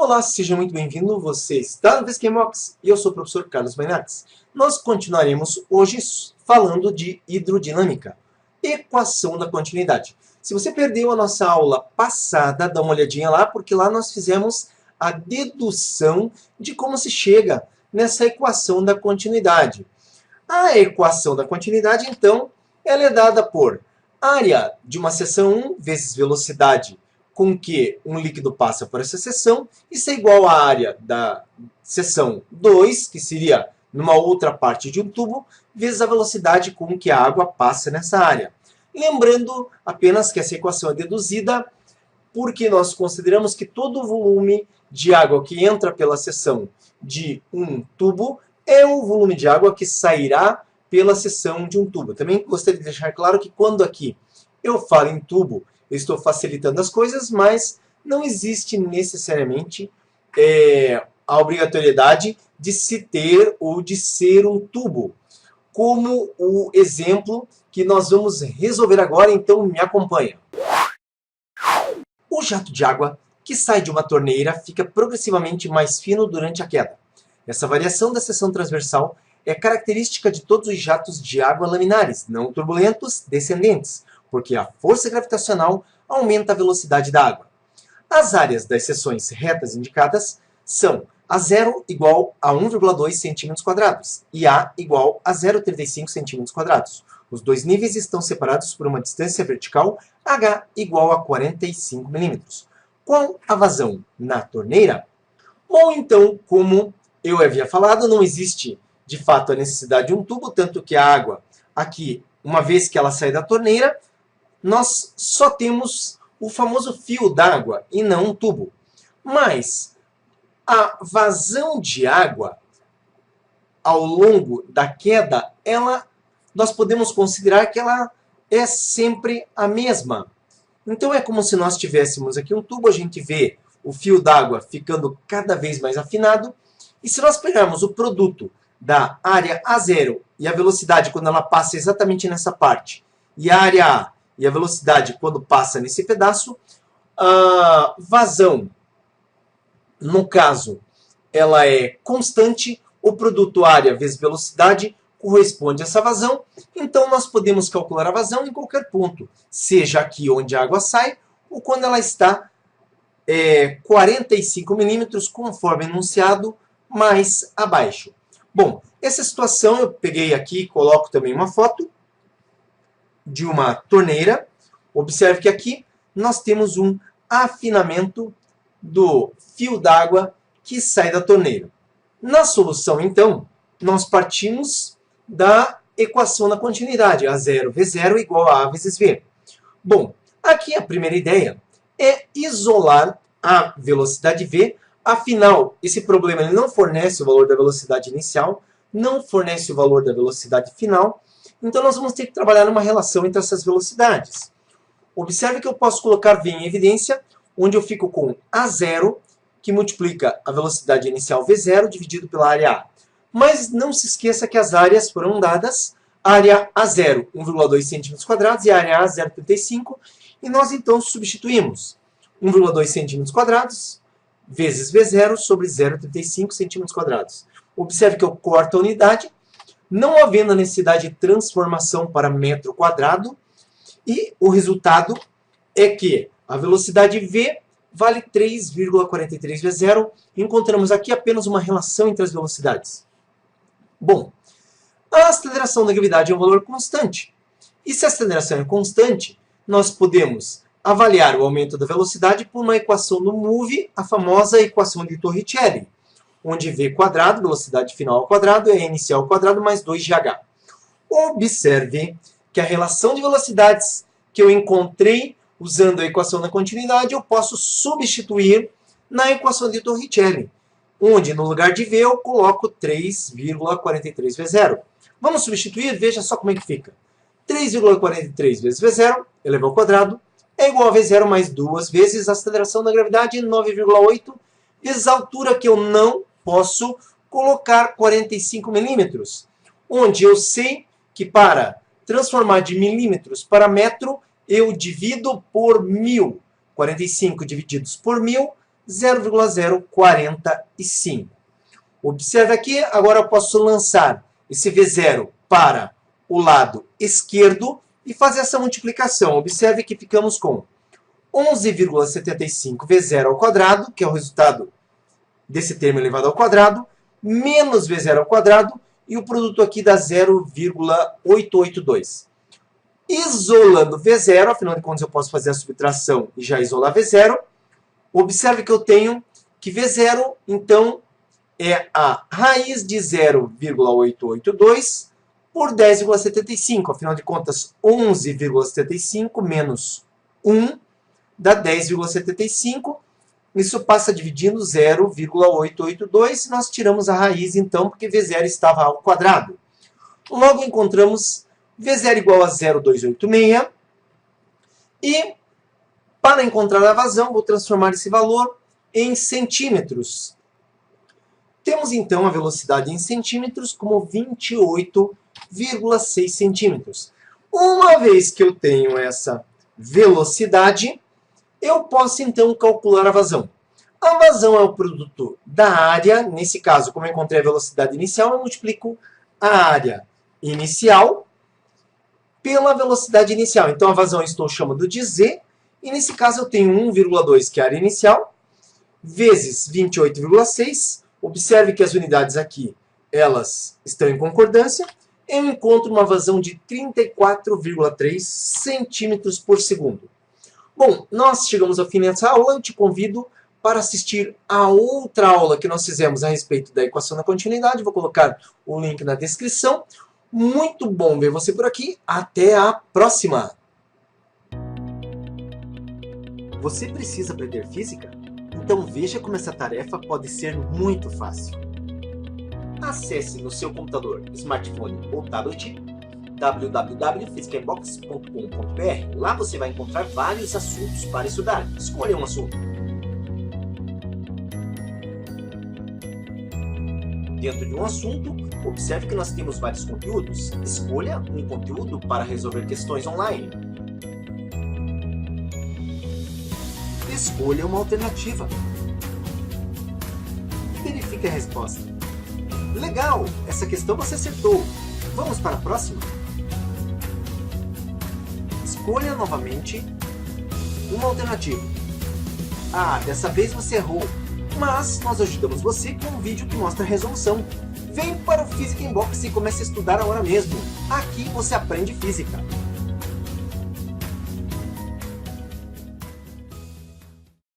Olá, seja muito bem-vindo. Você está no VSChemox e eu sou o professor Carlos Mainartes. Nós continuaremos hoje falando de hidrodinâmica, equação da continuidade. Se você perdeu a nossa aula passada, dá uma olhadinha lá, porque lá nós fizemos a dedução de como se chega nessa equação da continuidade. A equação da continuidade, então, ela é dada por área de uma seção 1 vezes velocidade com que um líquido passa por essa seção, isso é igual à área da seção 2, que seria numa outra parte de um tubo, vezes a velocidade com que a água passa nessa área. Lembrando apenas que essa equação é deduzida porque nós consideramos que todo o volume de água que entra pela seção de um tubo é o volume de água que sairá pela seção de um tubo. Também gostaria de deixar claro que quando aqui eu falo em tubo, eu estou facilitando as coisas, mas não existe necessariamente a obrigatoriedade de se ter ou de ser um tubo, como o exemplo que nós vamos resolver agora, então me acompanha. O jato de água que sai de uma torneira fica progressivamente mais fino durante a queda. Essa variação da seção transversal é característica de todos os jatos de água laminares, não turbulentos, descendentes, porque a força gravitacional aumenta a velocidade da água. As áreas das seções retas indicadas são A0 igual a 1,2 cm² e A igual a 0,35 cm². Os dois níveis estão separados por uma distância vertical H igual a 45 mm. Qual a vazão na torneira? Bom, então, como eu havia falado, não existe de fato a necessidade de um tubo, tanto que a água aqui, uma vez que ela sai da torneira, nós só temos o famoso fio d'água e não um tubo. Mas a vazão de água ao longo da queda, nós podemos considerar que ela é sempre a mesma. Então é como se nós tivéssemos aqui um tubo, a gente vê o fio d'água ficando cada vez mais afinado. E se nós pegarmos o produto da área A0 e a velocidade quando ela passa exatamente nessa parte, e a área A e a velocidade quando passa nesse pedaço, a vazão, no caso, ela é constante, o produto área vezes velocidade corresponde a essa vazão, então nós podemos calcular a vazão em qualquer ponto, seja aqui onde a água sai, ou quando ela está 45 milímetros, conforme enunciado, mais abaixo. Bom, essa situação eu peguei aqui e coloco também uma foto de uma torneira. Observe que aqui nós temos um afinamento do fio d'água que sai da torneira. Na solução, então, nós partimos da equação da continuidade, A0 V0 igual a A vezes V. Bom, aqui a primeira ideia é isolar a velocidade V. Afinal, esse problema ele não fornece o valor da velocidade inicial, não fornece o valor da velocidade final, então nós vamos ter que trabalhar numa relação entre essas velocidades. Observe que eu posso colocar V em evidência, onde eu fico com A0, que multiplica a velocidade inicial V0 dividido pela área A. Mas não se esqueça que as áreas foram dadas, área A0, 1,2 cm² e área A, 0,35, e nós então substituímos 1,2 cm² vezes V0 sobre 0,35 cm². Observe que eu corto a unidade, não havendo a necessidade de transformação para metro quadrado, e o resultado é que a velocidade V vale 3,43 V0. Encontramos aqui apenas uma relação entre as velocidades. Bom, a aceleração da gravidade é um valor constante. E se a aceleração é constante, nós podemos avaliar o aumento da velocidade por uma equação do MOVE, a famosa equação de Torricelli, onde V quadrado, velocidade final ao quadrado, é inicial ao quadrado mais 2gh. Observe que a relação de velocidades que eu encontrei usando a equação da continuidade, eu posso substituir na equação de Torricelli, onde no lugar de V eu coloco 3,43 V0. Vamos substituir? Veja só como é que fica. 3,43 vezes V0 elevado ao quadrado é igual a V0 mais 2 vezes a aceleração da gravidade, 9,8, vezes a altura que eu não posso colocar 45 milímetros, onde eu sei que para transformar de milímetros para metro, eu divido por 1000. 45 divididos por 1000 0,045. Observe aqui, agora eu posso lançar esse V0 para o lado esquerdo e fazer essa multiplicação. Observe que ficamos com 11,75 V0 ao quadrado, que é o resultado desse termo elevado ao quadrado, menos V0 ao quadrado, e o produto aqui dá 0,882. Isolando V0, afinal de contas eu posso fazer a subtração e já isolar V0, observe que eu tenho que V0, então, é a raiz de 0,882 por 10,75. Afinal de contas, 11,75 menos 1 dá 10,75. Isso passa dividindo 0,882. Nós tiramos a raiz, então, porque V0 estava ao quadrado. Logo, encontramos V0 igual a 0,286. E, para encontrar a vazão, vou transformar esse valor em centímetros. Temos, então, a velocidade em centímetros como 28,6 centímetros. Uma vez que eu tenho essa velocidade, eu posso, então, calcular a vazão. A vazão é o produto da área. Nesse caso, como eu encontrei a velocidade inicial, eu multiplico a área inicial pela velocidade inicial. Então, a vazão eu estou chamando de Z. E, nesse caso, eu tenho 1,2, que é a área inicial, vezes 28,6. Observe que as unidades aqui, elas estão em concordância. Eu encontro uma vazão de 34,3 centímetros por segundo. Bom, nós chegamos ao fim dessa aula. Eu te convido para assistir a outra aula que nós fizemos a respeito da equação da continuidade. Vou colocar o link na descrição. Muito bom ver você por aqui. Até a próxima! Você precisa aprender física? Então veja como essa tarefa pode ser muito fácil. Acesse no seu computador, smartphone ou tablet www.physicalbox.com.br. Lá você vai encontrar vários assuntos para estudar. Escolha um assunto. Dentro de um assunto, observe que nós temos vários conteúdos. Escolha um conteúdo para resolver questões online. Escolha uma alternativa. Verifique a resposta. Legal! Essa questão você acertou. Vamos para a próxima? Escolha novamente uma alternativa. Ah, dessa vez você errou. Mas nós ajudamos você com um vídeo que mostra a resolução. Vem para o Physics in Box e comece a estudar agora mesmo. Aqui você aprende física.